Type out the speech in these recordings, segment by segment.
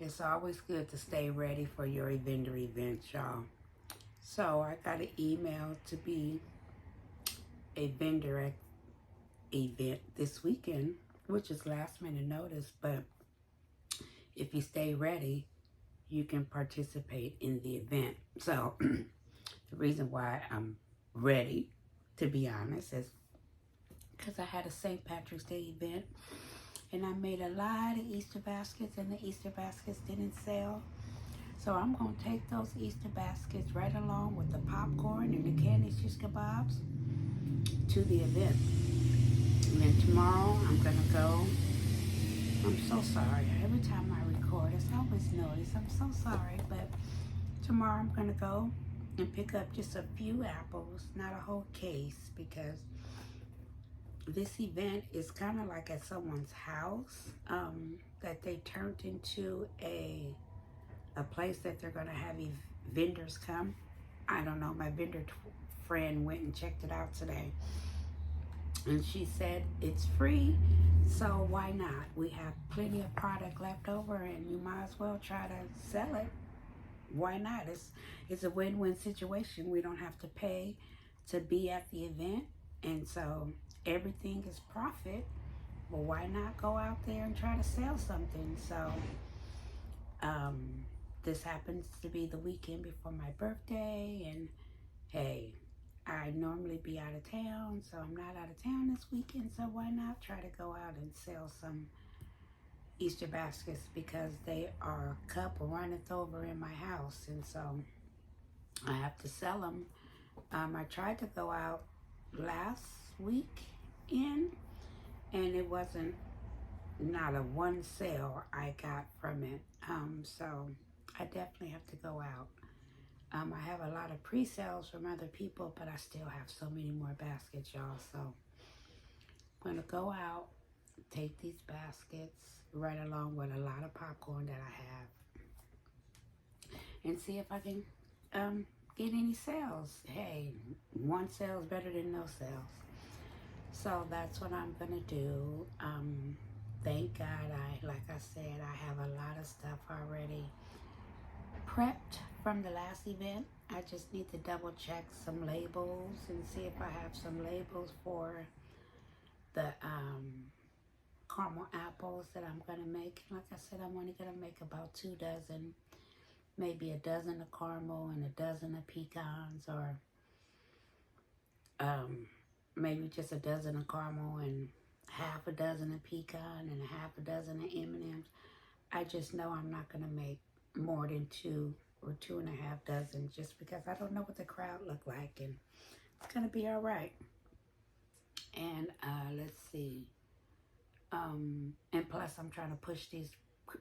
It's always good to stay ready for your vendor events, y'all. So I got an email to be a vendor at event this weekend, which is last minute notice, but if you stay ready, you can participate in the event. So the reason why I'm ready, to be honest, is because I had a St. Patrick's Day event and I made a lot of Easter baskets and the Easter baskets didn't sell. So I'm going to take those Easter baskets right along with the popcorn and the candy shish kebabs to the event. And then tomorrow I'm going to go. I'm so sorry. Every time I record, it's always noise. I'm so sorry. But tomorrow I'm going to go and pick up just a few apples, not a whole case, because this event is kind of like at someone's house that they turned into a place that they're going to have vendors come. I don't know. My vendor friend went and checked it out today. And she said it's free, so why not? We have plenty of product left over and you might as well try to sell it. Why not? It's a win-win situation. We don't have to pay to be at the event, and so everything is profit. Well, why not go out there and try to sell something? So this happens to be the weekend before my birthday, and hey, I normally be out of town, so I'm not out of town this weekend, so why not try to go out and sell some Easter baskets, because they are a cup runneth over in my house, and so I have to sell them. I tried to go out last weekend, and it wasn't not a one sale I got from it, so I definitely have to go out. I have a lot of pre-sales from other people, but I still have so many more baskets, y'all. So I'm going to go out, take these baskets right along with a lot of popcorn that I have, and see if I can get any sales. Hey, one sale is better than no sales. So that's what I'm going to do. Thank God, like I said, I have a lot of stuff already prepped from the last event. I just need to double check some labels and see if I have some labels for the caramel apples that I'm going to make. Like I said, I'm only going to make about 2 dozen, maybe a dozen of caramel and a dozen of pecans, or maybe just a dozen of caramel and half a dozen of pecan and a half a dozen of M&Ms. I just know I'm not going to make more than 2 or 2.5 dozen, just because I don't know what the crowd look like, and it's going to be all right. And let's see. And plus, I'm trying to push these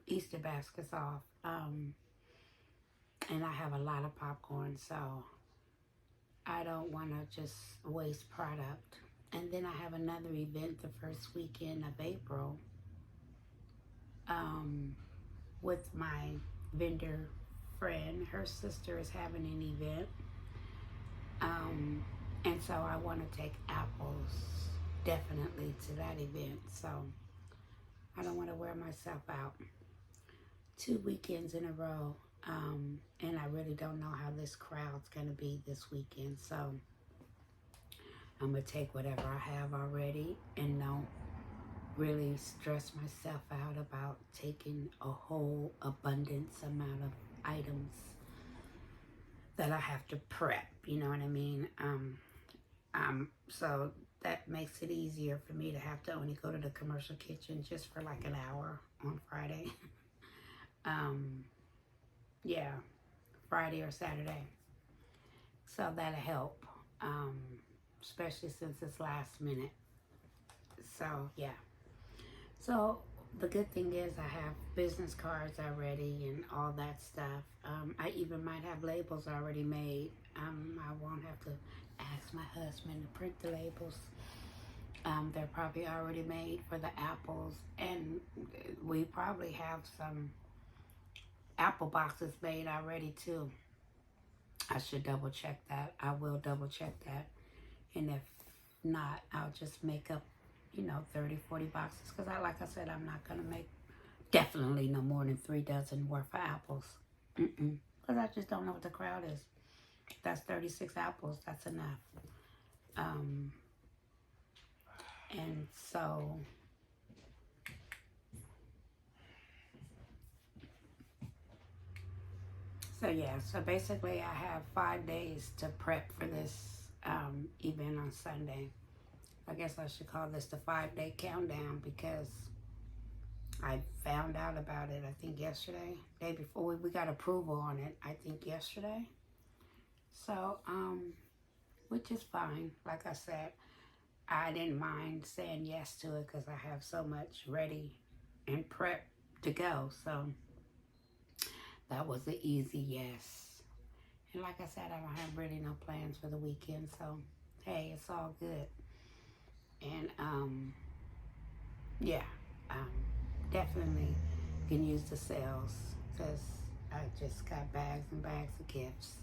Easter baskets off. And I have a lot of popcorn, so I don't want to just waste product. And then I have another event the first weekend of April with my vendor friend. Her sister is having an event. And so I want to take apples definitely to that event. So I don't want to wear myself out 2 weekends in a row. And I really don't know how this crowd's going to be this weekend. So I'm going to take whatever I have already and don't really stress myself out about taking a whole abundance amount of items that I have to prep. You know what I mean? So that makes it easier for me to have to only go to the commercial kitchen just for like an hour on Friday. Yeah, Friday or Saturday. So that'll help, especially since it's last minute. So yeah. So the good thing is I have business cards already and all that stuff. I even might have labels already made. I won't have to ask my husband to print the labels. They're probably already made for the apples, and we probably have some apple boxes made already too. I should double check that. I will double check that. And if not, I'll just make up, 30, 40 boxes. Because like I said, I'm not going to make Definitely no more than 3 dozen worth of apples. Because I just don't know what the crowd is. That's 36 apples. That's enough. Um, and so yeah, so basically I have 5 days to prep for this event on Sunday. I guess I should call this the 5-day countdown because I found out about it, I think yesterday, day before. We got approval on it, I think yesterday. So, which is fine. Like I said, I didn't mind saying yes to it because I have so much ready and prep to go. So that was an easy yes. And like I said, I don't have really no plans for the weekend. So, hey, it's all good. And, yeah, um, definitely can use the sales because I just got bags and bags of gifts,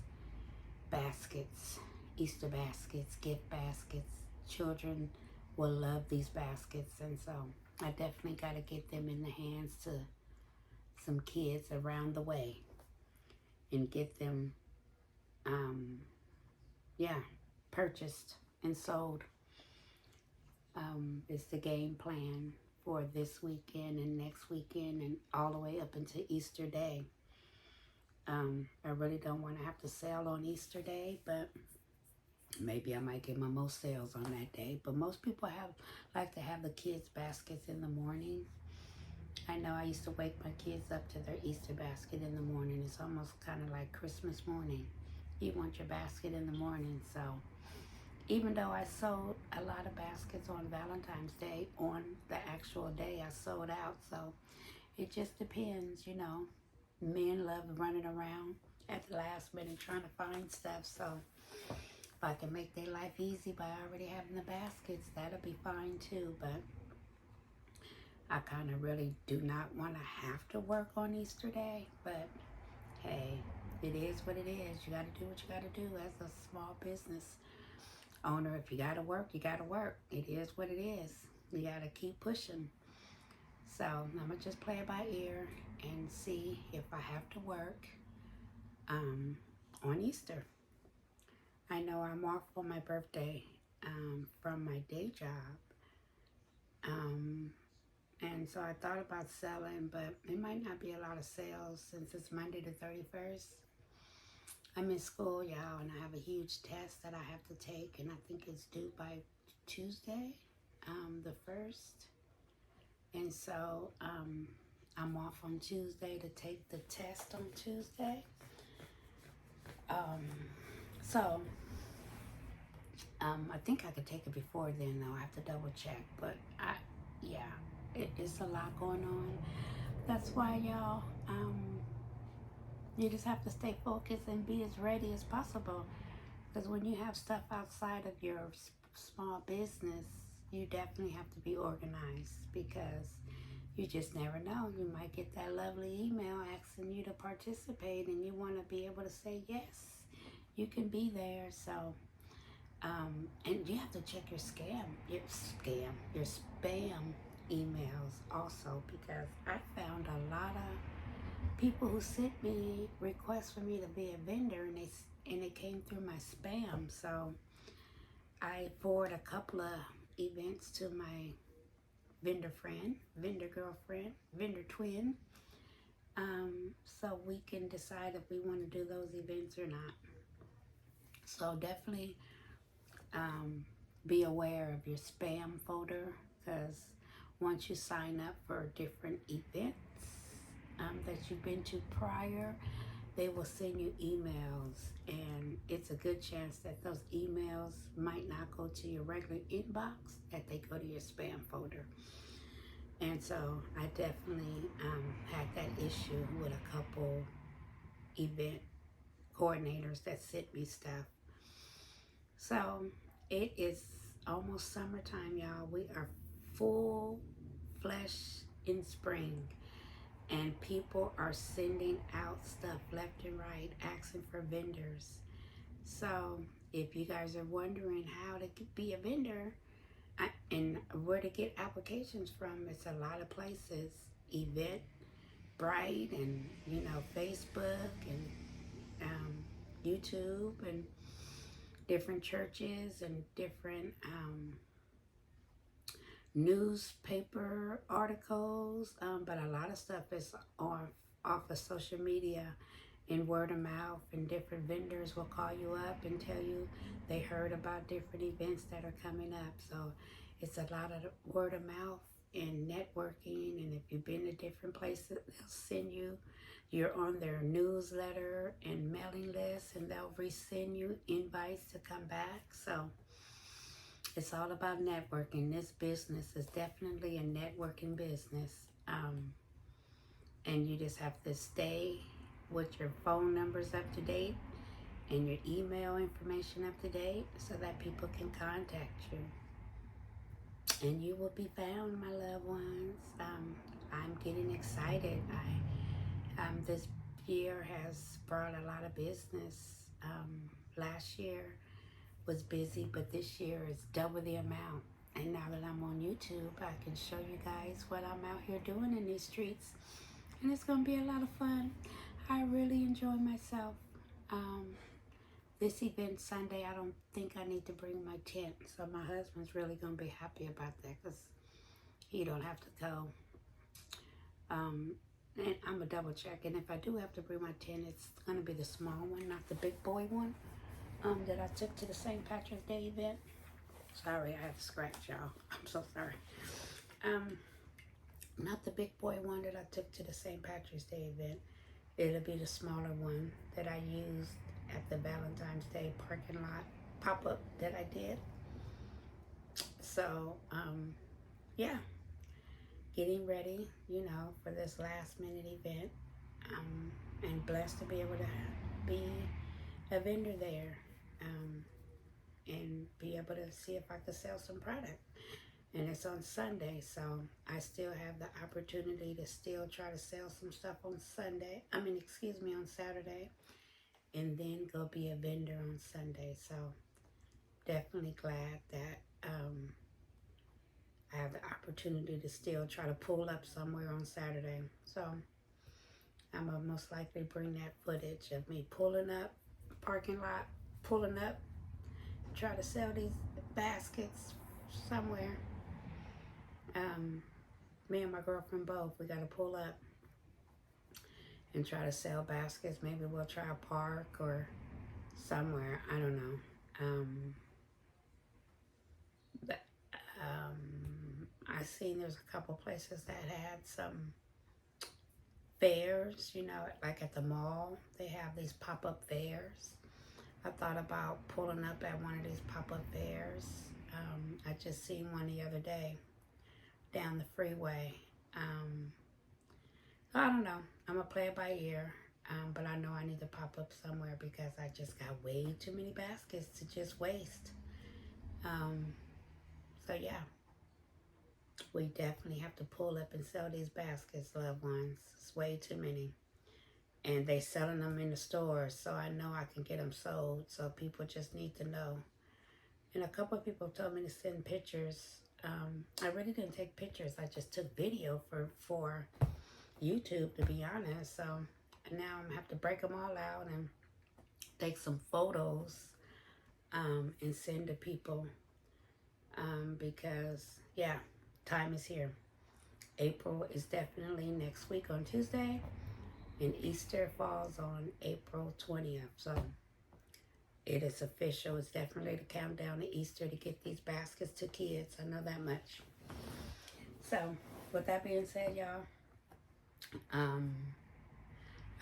baskets, Easter baskets, gift baskets. Children will love these baskets, and so I definitely got to get them in the hands to some kids around the way and get them, yeah, purchased and sold. Is the game plan for this weekend and next weekend and all the way up until Easter Day. I really don't want to have to sell on Easter Day, but maybe I might get my most sales on that day. But most people like to have the kids' baskets in the morning. I know I used to wake my kids up to their Easter basket in the morning. It's almost kind of like Christmas morning. You want your basket in the morning, so even though I sold a lot of baskets on Valentine's Day, on the actual day I sold out. So it just depends, you know. Men love running around at the last minute trying to find stuff. So if I can make their life easy by already having the baskets, that'll be fine too. But I kind of really do not want to have to work on Easter Day. But hey, it is what it is. You got to do what you got to do as a small business owner. If you gotta work, you gotta work. It is what it is. You gotta keep pushing. So I'm gonna just play it by ear and see if I have to work on Easter. I know I'm off for my birthday from my day job, and so I thought about selling, but it might not be a lot of sales since it's Monday the 31st. I'm in school, y'all, and I have a huge test that I have to take, and I think it's due by Tuesday, the 1st. And so I'm off on Tuesday to take the test on Tuesday. So I think I could take it before then, though. I have to double check, but it's a lot going on. That's why, y'all, you just have to stay focused and be as ready as possible. Because when you have stuff outside of your small business, you definitely have to be organized because you just never know. You might get that lovely email asking you to participate and you want to be able to say yes. You can be there. So, and you have to check your your spam emails also, because I found a lot of people who sent me requests for me to be a vendor, and it came through my spam. So I forward a couple of events to my vendor friend, vendor girlfriend, vendor twin, so we can decide if we want to do those events or not. So definitely be aware of your spam folder, because once you sign up for different events that you've been to prior, they will send you emails, and it's a good chance that those emails might not go to your regular inbox, that they go to your spam folder. And so I definitely had that issue with a couple event coordinators that sent me stuff. So it is almost summertime, y'all. We are full flesh in spring, and people are sending out stuff left and right, asking for vendors. So if you guys are wondering how to be a vendor and where to get applications from, it's a lot of places. Event Bright and, you know, Facebook and YouTube and different churches and different newspaper articles, but a lot of stuff is off of social media and word of mouth, and different vendors will call you up and tell you they heard about different events that are coming up. So it's a lot of word of mouth and networking, and if you've been to different places, they'll send you, you're on their newsletter and mailing list, and they'll resend you invites to come back. So it's all about networking. This business is definitely a networking business. And you just have to stay with your phone numbers up to date and your email information up to date so that people can contact you. And you will be found, my loved ones. I'm getting excited. This year has brought a lot of business. Last year was busy, but this year is double the amount. And now that I'm on YouTube, I can show you guys what I'm out here doing in these streets. And it's going to be a lot of fun. I really enjoy myself. This event Sunday, I don't think I need to bring my tent. So my husband's really going to be happy about that because he don't have to go. And I'm going to double check. And if I do have to bring my tent, it's going to be the small one, not the big boy one that I took to the St. Patrick's Day event. Sorry, I had to scratch, y'all. I'm so sorry. Not the big boy one that I took to the St. Patrick's Day event. It'll be the smaller one that I used at the Valentine's Day parking lot pop-up that I did. So, yeah, getting ready, you know, for this last minute event. And blessed to be able to be a vendor there, and be able to see if I could sell some product. And it's on Sunday, so I still have the opportunity to still try to sell some stuff on Sunday. On Saturday, and then go be a vendor on Sunday. So definitely glad that I have the opportunity to still try to pull up somewhere on Saturday. So I'm gonna most likely bring that footage of me pulling up, parking lot, pulling up, try to sell these baskets somewhere. Me and my girlfriend both, we gotta pull up and try to sell baskets. Maybe we'll try a park or somewhere, I don't know. But I seen there's a couple places that had some fairs, you know, like at the mall, they have these pop-up fairs. I thought about pulling up at one of these pop-up fairs. I just seen one the other day down the freeway. I don't know. I'm going to play it by ear. But I know I need to pop up somewhere because I just got way too many baskets to just waste. So yeah, we definitely have to pull up and sell these baskets, loved ones. It's way too many. And they selling them in the stores, so I know I can get them sold. So people just need to know. And a couple of people told me to send pictures. I really didn't take pictures. I just took video for YouTube, to be honest. So now I'm going to have to break them all out and take some photos and send to people. Because, yeah, time is here. April is definitely next week on Tuesday. And Easter falls on April 20th. So it is official. It's definitely the countdown to Easter to get these baskets to kids. I know that much. So with that being said, y'all,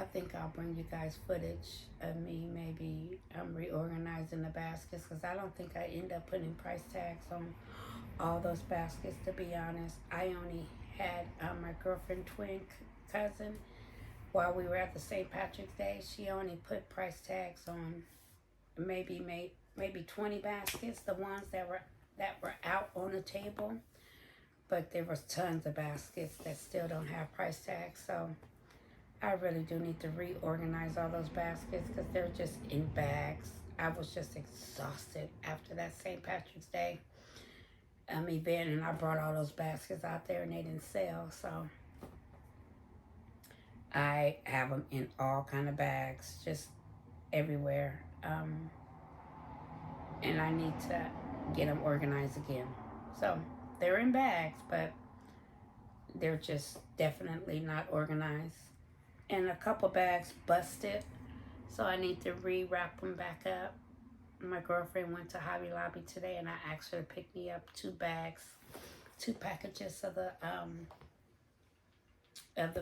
I think I'll bring you guys footage of me maybe reorganizing the baskets, because I don't think I end up putting price tags on all those baskets, to be honest. I only had my girlfriend twin cousin, while we were at the St. Patrick's Day, she only put price tags on maybe 20 baskets, the ones that were out on the table. But there was tons of baskets that still don't have price tags. So I really do need to reorganize all those baskets because they're just in bags. I was just exhausted after that St. Patrick's Day event, and I brought all those baskets out there and they didn't sell. So I have them in all kind of bags, just everywhere. And I need to get them organized again. So they're in bags, but they're just definitely not organized. And a couple bags busted, so I need to rewrap them back up. My girlfriend went to Hobby Lobby today, and I asked her to pick me up 2 bags, 2 packages of the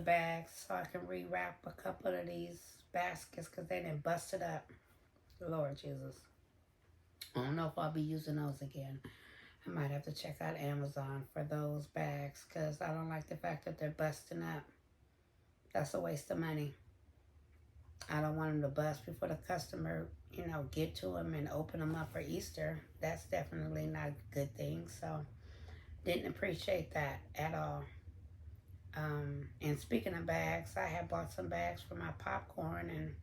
bags, so I can rewrap a couple of these baskets because they done busted up. Lord Jesus, I don't know if I'll be using those again. I might have to check out Amazon for those bags because I don't like the fact that they're busting up. That's a waste of money. I don't want them to bust before the customer, get to them and open them up for Easter. That's definitely not a good thing. So, didn't appreciate that at all. And speaking of bags, I had bought some bags for my popcorn, and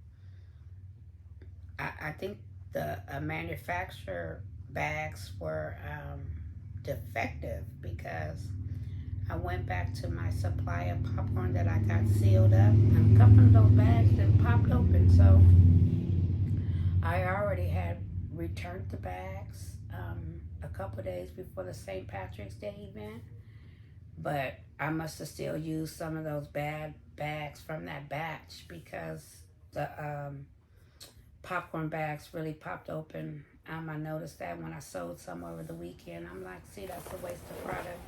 I think the manufacturer bags were defective because I went back to my supply of popcorn that I got sealed up, and a couple of those bags that popped open. So I already had returned the bags a couple of days before the St. Patrick's Day event, but I must have still used some of those bad bags from that batch because the popcorn bags really popped open. I noticed that when I sold some over the weekend. I'm like, see, that's a waste of product.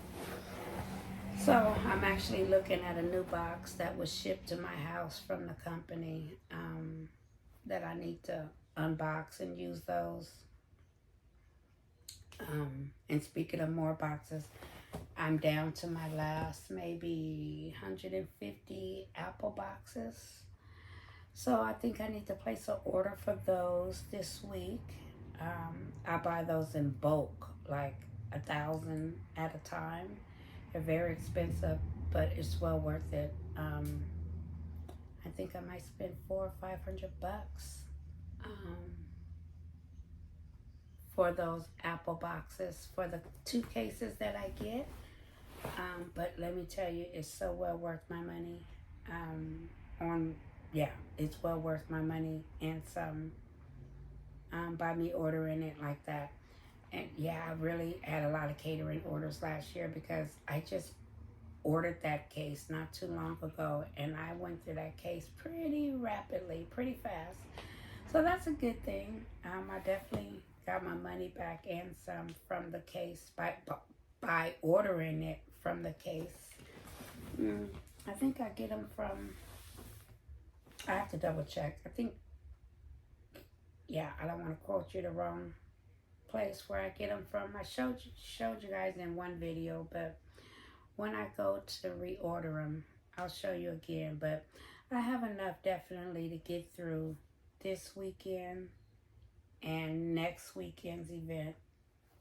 So I'm actually looking at a new box that was shipped to my house from the company that I need to unbox and use those. And speaking of more boxes, I'm down to my last maybe 150 Apple boxes. So I think I need to place an order for those this week. I buy those in bulk, like 1,000 at a time. They're very expensive, but it's well worth it. I think I might spend $400 or $500 for those Apple boxes for the 2 cases that I get. But let me tell you, it's so well worth my money. It's well worth my money and some by me ordering it like that. And yeah, I really had a lot of catering orders last year because I just ordered that case not too long ago, and I went through that case pretty rapidly, pretty fast. So that's a good thing. I definitely got my money back and some from the case by ordering it from the case. I think I get them from, I have to double check. I think, I don't want to quote you the wrong place where I get them from. I showed you guys in one video, but when I go to reorder them, I'll show you again. But I have enough definitely to get through this weekend and next weekend's event.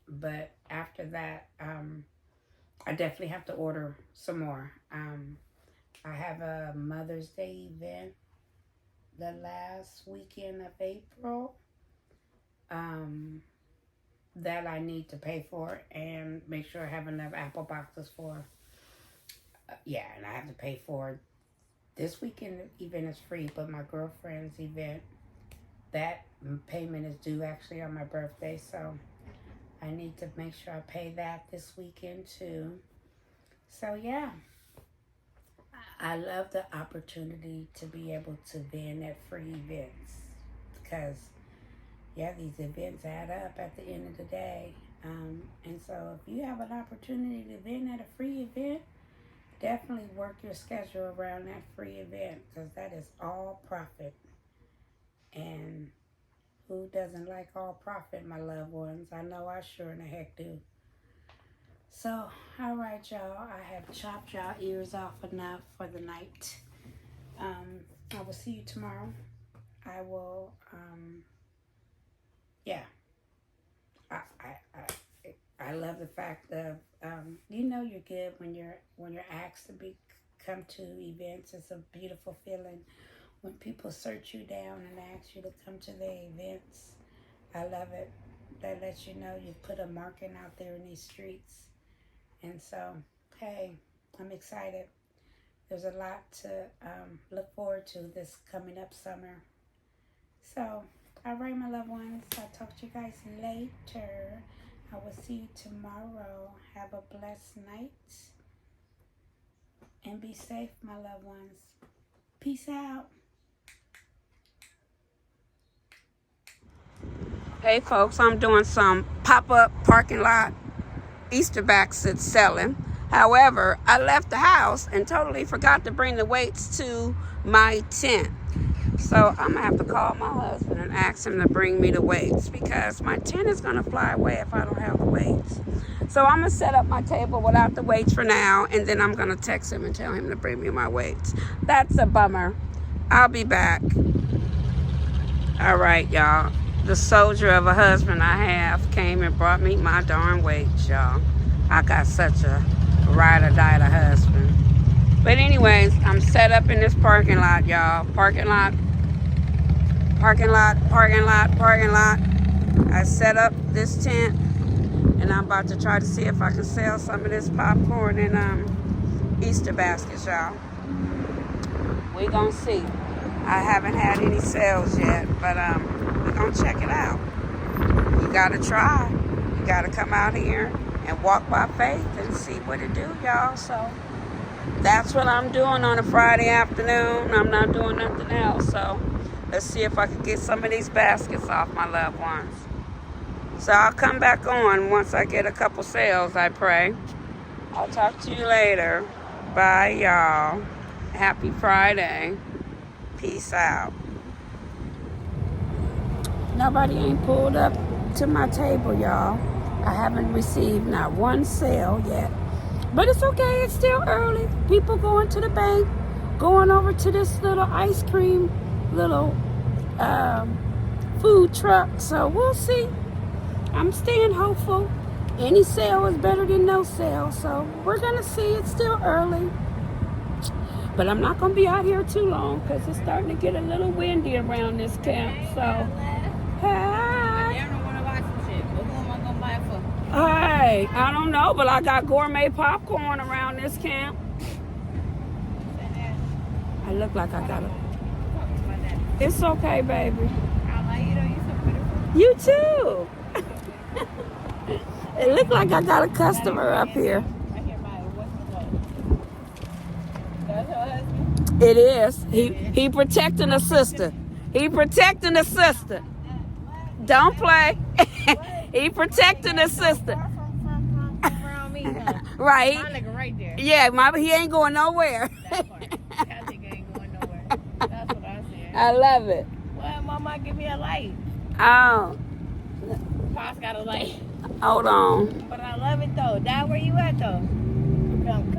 But after that, I definitely have to order some more. I have a Mother's Day event the last weekend of April that I need to pay for and make sure I have enough Apple boxes for. And I have to pay for this weekend event is free, but my girlfriend's event, that payment is due actually on my birthday, so I need to make sure I pay that this weekend too. So yeah, I love the opportunity to be able to vend at free events because these events add up at the end of the day. And so if you have an opportunity to vend at a free event, definitely work your schedule around that free event because that is all profit. And who doesn't like all profit, my loved ones? I know I sure in the heck do. So, all right, y'all. I have chopped y'all ears off enough for the night. I will see you tomorrow. I will, I love the fact of, you're good when you're asked to come to events. It's a beautiful feeling when people search you down and ask you to come to their events. I love it. That lets you know you put a marking out there in these streets. And so, hey, I'm excited. there's a lot to look forward to this coming up summer. So, all right, my loved ones. I'll talk to you guys later. I will see you tomorrow. Have a blessed night. And be safe, my loved ones. Peace out. Hey, folks. I'm doing some pop-up parking lot Easter baskets selling. However, I left the house and totally forgot to bring the weights to my tent. So I'm going to have to call my husband and ask him to bring me the weights because my tent is going to fly away if I don't have the weights. So I'm going to set up my table without the weights for now, and then I'm going to text him and tell him to bring me my weights. That's a bummer. I'll be back. All right, y'all. The soldier of a husband I have came and brought me my darn weights, y'all. I got such a ride-or-die husband. But anyways, I'm set up in this parking lot, y'all. Parking lot. I set up this tent, and I'm about to try to see if I can sell some of this popcorn and Easter baskets, y'all. We gonna see. I haven't had any sales yet, but we're gonna check it out. You gotta try. You gotta come out here and walk by faith and see what it do, y'all. So that's what I'm doing on a Friday afternoon. I'm not doing nothing else. So let's see if I can get some of these baskets off my loved ones. So I'll come back on once I get a couple sales, I pray. I'll talk to you later. Bye, y'all. Happy Friday. Peace out. Nobody ain't pulled up to my table, y'all. I haven't received not one sale yet. But it's okay. It's still early. People going to the bank, going over to this little ice cream, little food truck. So we'll see. I'm staying hopeful. Any sale is better than no sale. So we're going to see. It's still early. But I'm not going to be out here too long because it's starting to get a little windy around this camp. So, hi. Hey, I don't know, but I got gourmet popcorn around this camp. I look like I got it. It's okay, baby. You too. It looked like I got a customer up here. It is. He protecting a sister. He protecting a sister. Don't play. He protecting a sister. Right. My nigga right there. Yeah, he ain't going nowhere. That part. That nigga ain't going nowhere. That's what I said. I love it. Well, Mama, give me a light. Oh. Pops got a light. Hold on. But I love it though. Dad, where you at though?